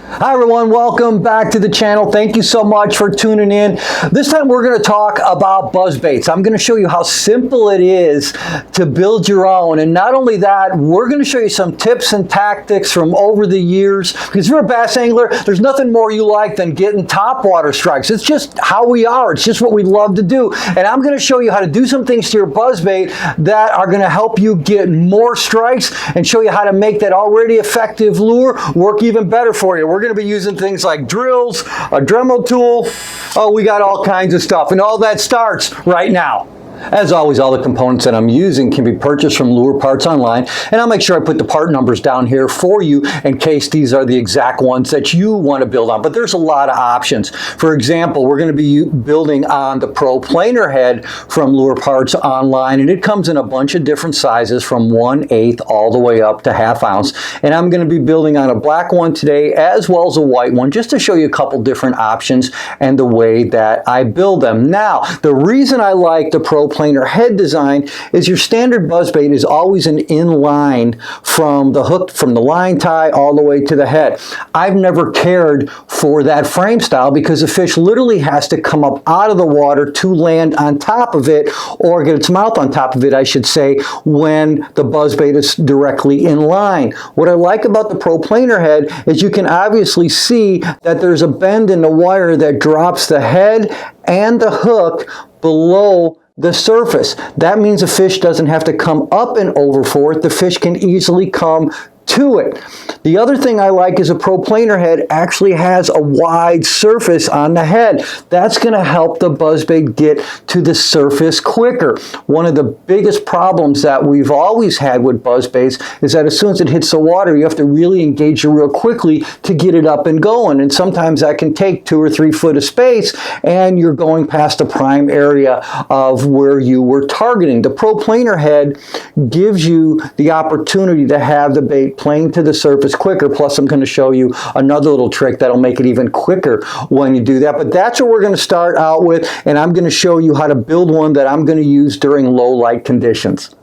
Hi everyone, welcome back to the channel. Thank you so much for tuning in. This time we're going to talk about buzz baits. I'm going to show you how simple it is to build your own. And not only that, we're going to show you some tips and tactics from over the years. Because if you're a bass angler, there's nothing more you like than getting topwater strikes. It's just how we are. It's just what we love to do. And I'm going to show you how to do some things to your buzz bait that are going to help you get more strikes and show you how to make that already effective lure work even better for you. We're going to be using things like drills, a Dremel tool. Oh, we got all kinds of stuff, and all that starts right now. As always, all the components that I'm using can be purchased from Lure Parts Online, and I'll make sure I put the part numbers down here for you in case these are the exact ones that you want to build on. But there's a lot of options. For example, we're going to be building on the Pro Planer head from Lure Parts Online, and it comes in a bunch of different sizes from 1/8 all the way up to 1/2 ounce. And I'm going to be building on a black one today as well as a white one, just to show you a couple different options and the way that I build them. Now, the reason I like the Pro Planer head design is your standard buzzbait is always an inline from the hook, from the line tie all the way to the head. I've never cared for that frame style because the fish literally has to come up out of the water to land on top of it, or get its mouth on top of it, I should say, when the buzzbait is directly in line. What I like about the Pro Planer head is you can obviously see that there's a bend in the wire that drops the head and the hook below the surface. That means a fish doesn't have to come up and over for it. The fish can easily come to it. The other thing I like is a Pro Planer head actually has a wide surface on the head. That's going to help the buzzbait get to the surface quicker. One of the biggest problems that we've always had with buzzbaits is that as soon as it hits the water, you have to really engage it real quickly to get it up and going. And sometimes that can take 2 or 3 foot of space, and you're going past the prime area of where you were targeting. The Pro Planer head gives you the opportunity to have the bait playing to the surface quicker. Plus, I'm going to show you another little trick that'll make it even quicker when you do that. But that's what we're going to start out with, and I'm going to show you how to build one that I'm going to use during low light conditions.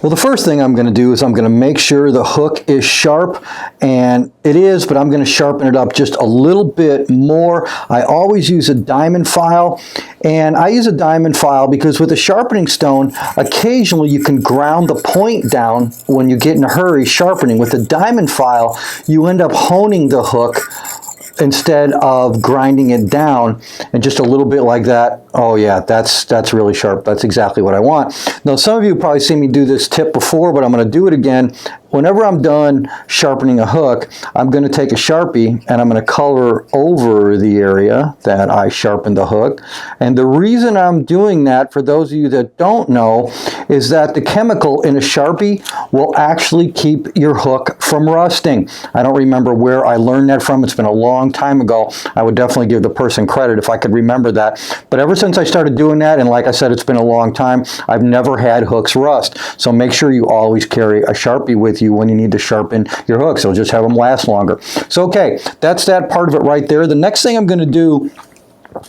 Well, the first thing I'm going to do is I'm going to make sure the hook is sharp, and it is, but I'm going to sharpen it up just a little bit more. I always use a diamond file, and I use a diamond file because with a sharpening stone, occasionally you can ground the point down when you get in a hurry sharpening. With a diamond file, you end up honing the hook instead of grinding it down, and just a little bit like that. Oh yeah, that's really sharp. That's exactly what I want. Now, some of you have probably seen me do this tip before, but I'm going to do it again. Whenever I'm done sharpening a hook, I'm going to take a Sharpie and I'm going to color over the area that I sharpened the hook. And the reason I'm doing that, for those of you that don't know, is that the chemical in a Sharpie will actually keep your hook from rusting. I don't remember where I learned that from. It's been a long time ago. I would definitely give the person credit if I could remember that. But ever since I started doing that, and like I said, it's been a long time, I've never had hooks rust. So make sure you always carry a Sharpie with you when you need to sharpen your hooks. It'll just have them last longer. So okay, that's that part of it right there. The next thing I'm going to do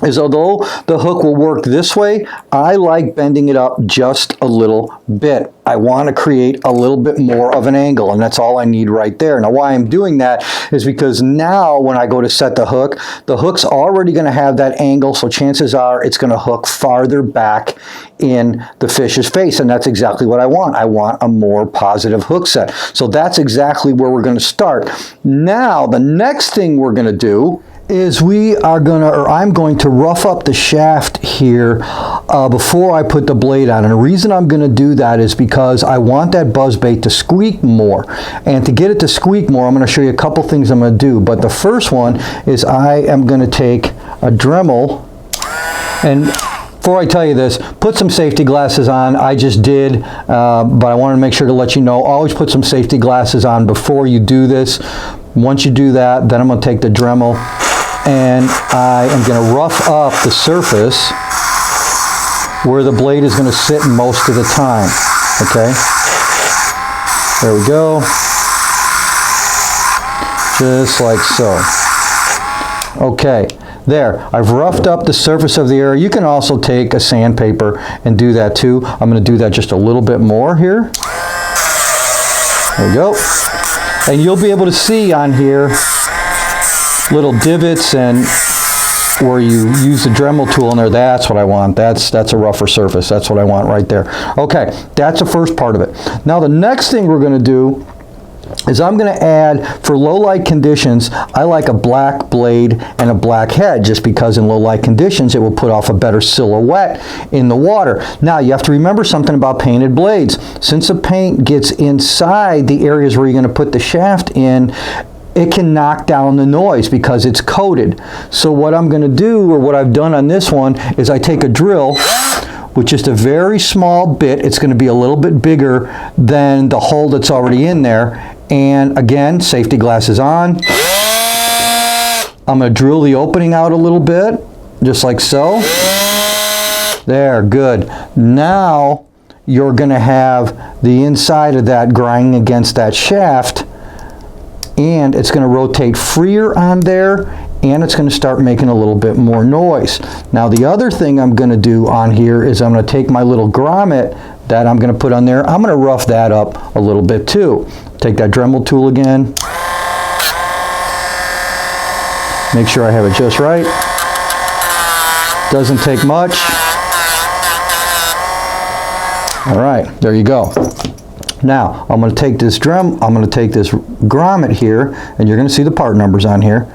is, although the hook will work this way, I like bending it up just a little bit. I want to create a little bit more of an angle, and that's all I need right there. Now, why I'm doing that is because now when I go to set the hook's already going to have that angle, so chances are it's going to hook farther back in the fish's face, and that's exactly what I want. I want a more positive hook set. So that's exactly where we're going to start. Now, the next thing we're going to do is I'm going to rough up the shaft here before I put the blade on. And the reason I'm going to do that is because I want that buzzbait to squeak more. And to get it to squeak more, I'm going to show you a couple things I'm going to do. But the first one is I am going to take a Dremel, and before I tell you this, put some safety glasses on. I just did, but I wanted to make sure to let you know, always put some safety glasses on before you do this. Once you do that, then I'm going to take the Dremel, and I am going to rough up the surface where the blade is going to sit most of the time. Okay? There we go. Just like so. Okay. There, I've roughed up the surface of the area. You can also take a sandpaper and do that too. I'm going to do that just a little bit more here. There we go. And you'll be able to see on here little divots and where you use the Dremel tool in there, that's what I want. That's a rougher surface. That's what I want right there. Okay, that's the first part of it. Now the next thing we're going to do is I'm going to add, for low light conditions, I like a black blade and a black head, just because in low light conditions it will put off a better silhouette in the water. Now you have to remember something about painted blades. Since the paint gets inside the areas where you're going to put the shaft in, it can knock down the noise because it's coated. So what I'm going to do, or what I've done on this one, is I take a drill with just a very small bit. It's going to be a little bit bigger than the hole that's already in there. And again, safety glasses on. I'm going to drill the opening out a little bit, just like so. There, good. Now you're going to have the inside of that grinding against that shaft, and it's going to rotate freer on there, and it's going to start making a little bit more noise. Now the other thing I'm going to do on here is I'm going to take my little grommet that I'm going to put on there. I'm going to rough that up a little bit too. Take that Dremel tool again. Make sure I have it just right. Doesn't take much. All right, there you go. Now I'm going to take this grommet here, and you're going to see the part numbers on here,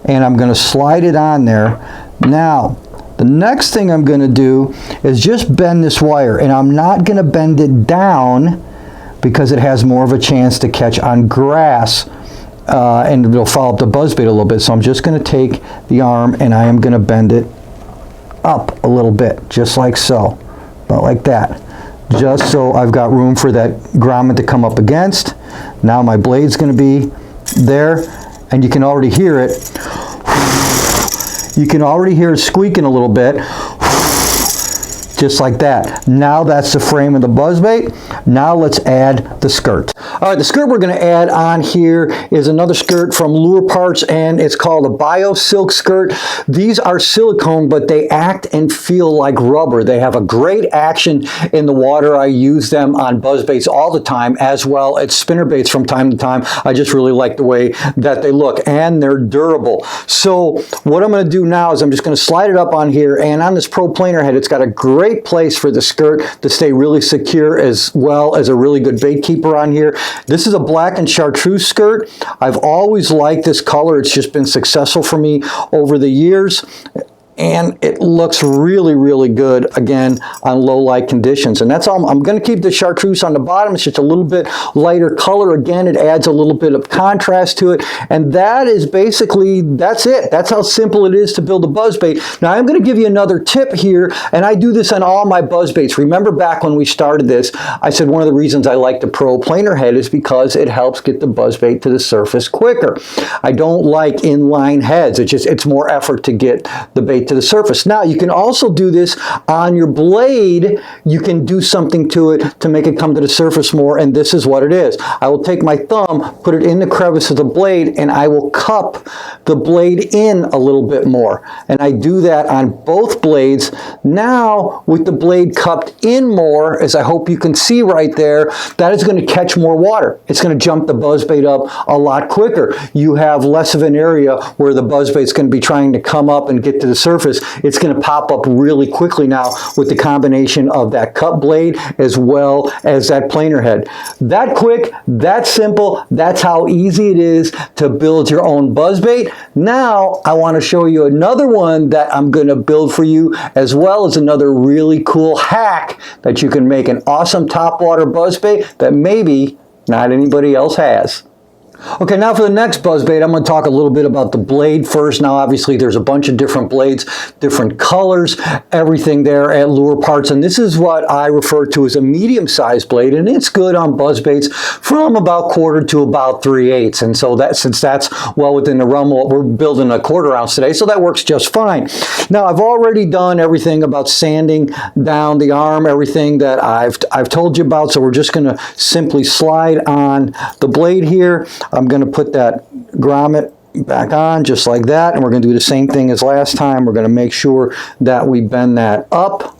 and I'm going to slide it on there. Now the next thing I'm going to do is just bend this wire, and I'm not going to bend it down because it has more of a chance to catch on grass and it'll foul up the buzzbait a little bit. So I'm just going to take the arm and I am going to bend it up a little bit, just like so, about like that, just so I've got room for that grommet to come up against. Now my blade's going to be there, and you can already hear it. You can already hear it squeaking a little bit, just like that. Now that's the frame of the buzzbait. Now let's add the skirt. All right, the skirt we're going to add on here is another skirt from Lure Parts, and it's called a Bio Silk skirt. These are silicone, but they act and feel like rubber. They have a great action in the water. I use them on buzzbaits all the time, as well as spinnerbaits from time to time. I just really like the way that they look, and they're durable. So what I'm going to do now is I'm just going to slide it up on here, and on this Pro Planer head, it's got a great place for the skirt to stay really secure, as well as a really good bait keeper on here. This is a black and chartreuse skirt. I've always liked this color. It's just been successful for me over the years. And it looks really, really good, again, on low light conditions. And that's all. I'm going to keep the chartreuse on the bottom. It's just a little bit lighter color. Again, it adds a little bit of contrast to it. And that is basically, that's it. That's how simple it is to build a buzzbait. Now, I'm going to give you another tip here, and I do this on all my buzzbaits. Remember back when we started this, I said one of the reasons I like the Pro Planer head is because it helps get the buzzbait to the surface quicker. I don't like inline heads. It's more effort to get the bait to the surface. Now you can also do this on your blade. You can do something to it to make it come to the surface more, and this is what it is. I will take my thumb, put it in the crevice of the blade, and I will cup the blade in a little bit more, and I do that on both blades. Now with the blade cupped in more, as I hope you can see right there, that is going to catch more water. It's going to jump the buzzbait up a lot quicker. You have less of an area where the buzzbait's going to be trying to come up and get to the surface. It's going to pop up really quickly now with the combination of that cut blade as well as that planer head. That quick, that simple, that's how easy it is to build your own buzzbait. Now I want to show you another one that I'm going to build for you, as well as another really cool hack that you can make an awesome topwater buzzbait that maybe not anybody else has. Okay, now for the next buzzbait, I'm going to talk a little bit about the blade first. Now, obviously, there's a bunch of different blades, different colors, everything there at Lure Parts. And this is what I refer to as a medium-sized blade, and it's good on buzzbaits from about 1/4 to about 3/8. And so that, since that's well within the realm, we're building a 1/4 ounce today, so that works just fine. Now, I've already done everything about sanding down the arm, everything that I've told you about. So we're just going to simply slide on the blade here. I'm going to put that grommet back on just like that, and we're going to do the same thing as last time. We're going to make sure that we bend that up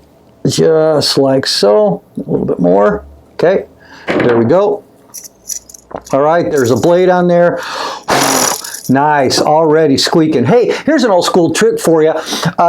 just like so, a little bit more. Okay, there we go. All right, there's a blade on there. Nice, already squeaking. Hey, here's an old school trick for you.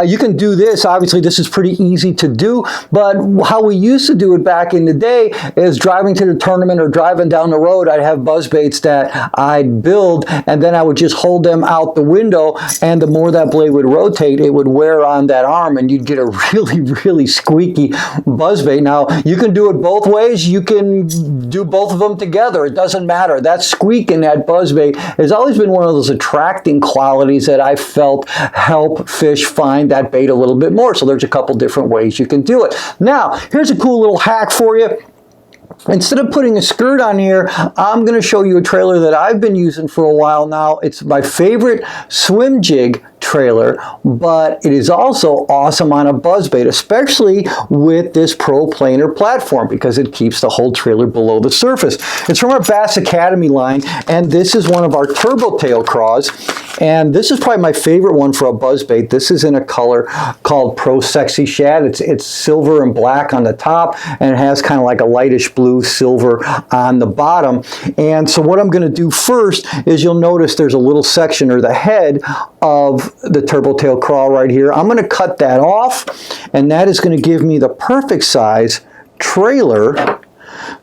You can do this. Obviously, this is pretty easy to do, but how we used to do it back in the day is driving to the tournament or driving down the road, I'd have buzz baits that I'd build, and then I would just hold them out the window, and the more that blade would rotate, it would wear on that arm, and you'd get a really, really squeaky buzz bait. Now, you can do it both ways. You can do both of them together. It doesn't matter. That squeak in that buzz bait has always been one of those attracting qualities that I felt help fish find that bait a little bit more. So there's a couple different ways you can do it. Now, here's a cool little hack for you. Instead of putting a skirt on here, I'm going to show you a trailer that I've been using for a while now. It's my favorite swim jig trailer, but it is also awesome on a buzzbait, especially with this Pro Planer platform, because it keeps the whole trailer below the surface. It's from our Bass Academy line, and this is one of our turbo tail craws, and this is probably my favorite one for a buzzbait. This is in a color called Pro Sexy Shad. It's silver and black on the top, and it has kind of like a lightish blue silver on the bottom. And so what I'm going to do first is, you'll notice there's a little section, or the head of the turbo tail crawl right here. I'm going to cut that off, and that is going to give me the perfect size trailer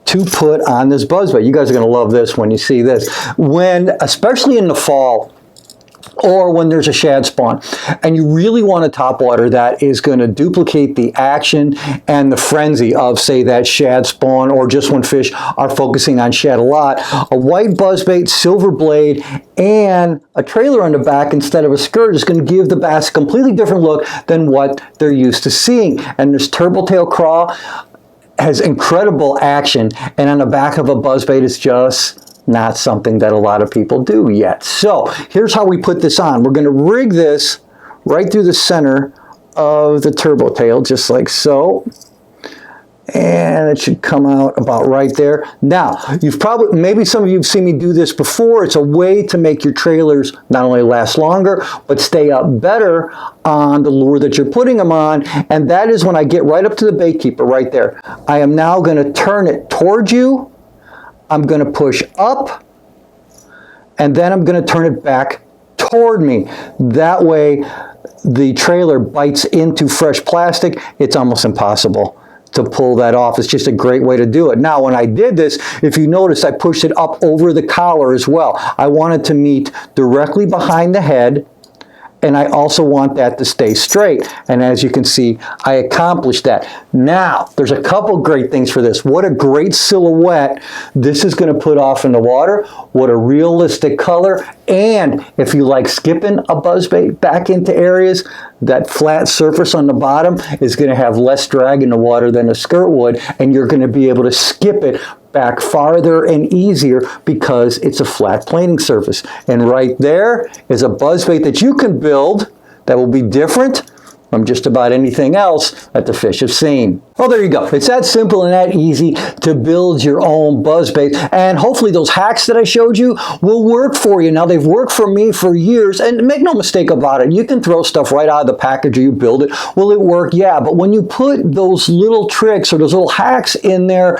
to put on this buzzbait. You guys are going to love this when you see this. Especially in the fall, or when there's a shad spawn, and you really want a topwater that is going to duplicate the action and the frenzy of, say, that shad spawn, or just when fish are focusing on shad a lot, a white buzzbait, silver blade, and a trailer on the back instead of a skirt is going to give the bass a completely different look than what they're used to seeing. And this turbo tail craw has incredible action, and on the back of a buzzbait is just not something that a lot of people do yet. So here's how we put this on. We're going to rig this right through the center of the turbo tail, just like so. And it should come out about right there. Now, maybe some of you have seen me do this before. It's a way to make your trailers not only last longer, but stay up better on the lure that you're putting them on. And that is when I get right up to the bait keeper right there. I am now going to turn it towards you. I'm going to push up, and then I'm going to turn it back toward me. That way the trailer bites into fresh plastic. It's almost impossible to pull that off. It's just a great way to do it. Now, when I did this, if you notice, I pushed it up over the collar as well. I want it to meet directly behind the head, and I also want that to stay straight. And as you can see, I accomplished that. Now, there's a couple great things for this. What a great silhouette this is going to put off in the water. What a realistic color. And if you like skipping a buzzbait back into areas, that flat surface on the bottom is going to have less drag in the water than a skirt would, and you're going to be able to skip it back farther and easier because it's a flat planing surface. And right there is a buzzbait that you can build that will be different from just about anything else that the fish have seen. Well, there you go. It's that simple and that easy to build your own buzzbait. And hopefully those hacks that I showed you will work for you. Now, they've worked for me for years, and make no mistake about it, you can throw stuff right out of the package or you build it. Will it work? Yeah, but when you put those little tricks or those little hacks in there,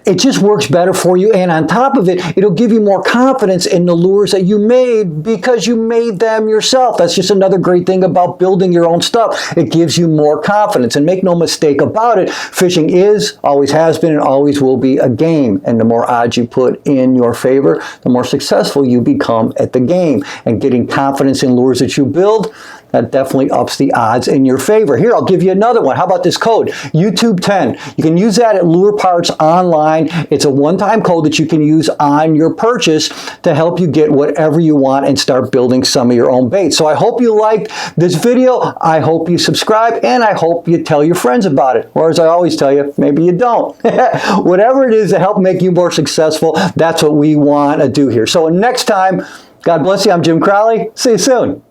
it just works better for you. And on top of it, it'll give you more confidence in the lures that you made because you made them yourself. That's just another great thing about building your own stuff. It gives you more confidence. And make no mistake about it, fishing is, always has been, and always will be a game. And the more odds you put in your favor, the more successful you become at the game. And getting confidence in lures that you build, that definitely ups the odds in your favor. Here, I'll give you another one. How about this code? YouTube10. You can use that at Lure Parts Online. It's a one-time code that you can use on your purchase to help you get whatever you want and start building some of your own baits. So I hope you liked this video. I hope you subscribe, and I hope you tell your friends about it. Or as I always tell you, maybe you don't. Whatever it is to help make you more successful, that's what we want to do here. So next time, God bless you. I'm Jim Crowley. See you soon.